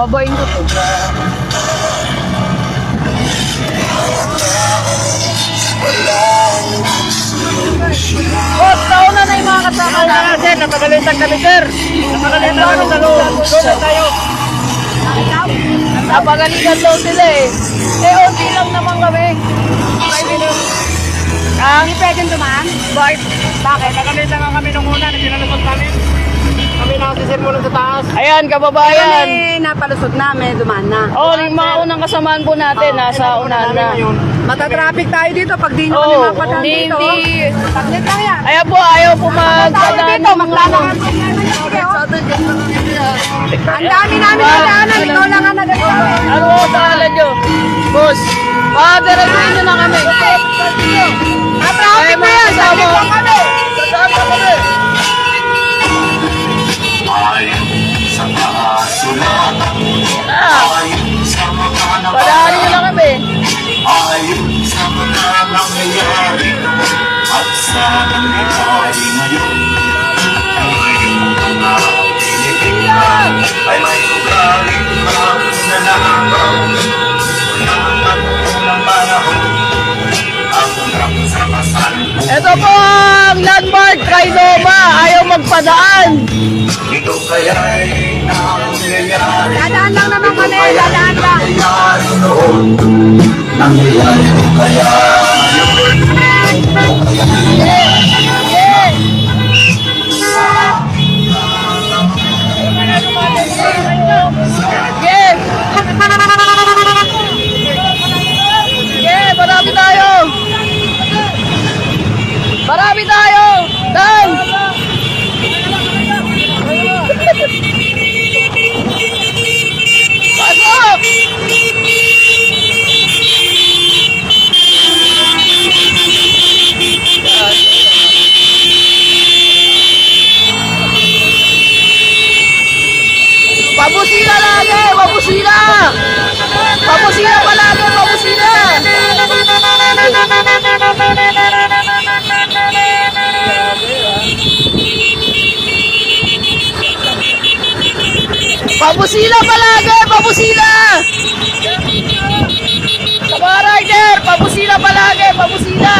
Babain ko to. Boss, nauna na yung mga kasama na. Sir, napagalitan kami, sir. Napagalitan kami sa loob. Doon tayo. Napagalitan daw sila eh. OT lang naman kami. Hindi pwedeng dumaan? Bakit? Bakit? Napagalitan nga kami nung una. Nagkinalusot kami. Kami nakasisir muna sa taas. Ayan, kababayan. Napalusot na, may dumaan na. Oh, yung mga unang kasamaan po natin, nasa unahan na. Matatraffic tayo dito pag di nyo Oh, kami mapadaan dito. hindi. Saglit lang yan. Ayan po, ayaw po Tayo magdadaan. dito, maglalakad. Ang dami namin nadaanan, ikaw lang ang nagagawa. Ano po sa alam nyo? Boss, padiretsuhin nyo na kami. Traffic na yan, saglit lang kami. Sa mga sulatan, ayon sa mga Padaanin nyo na kami. ayon sa mga nangyayari noon at sa nangyayari ngayon. Ang mga pinitignan ay may ugaling magnanakaw. Wala ng panahon ang ramsamasan. Ito po ang landmark kay Nova. Ayaw magpadaan. Ito kaya'y nangyayari. Dadaan lang naman kami, dadaan lang. Nangyayari noon, nangyayari kaya ngayon. Yes! Yeah, marami tayo! Marami tayo! Dan! Pasok! Pabusina lagi! Pabusina! Pabusina palagi! Pabusina! Pabusina palagi! Pabusina! Sa mga rider! Pabusina palagi! Pabusina!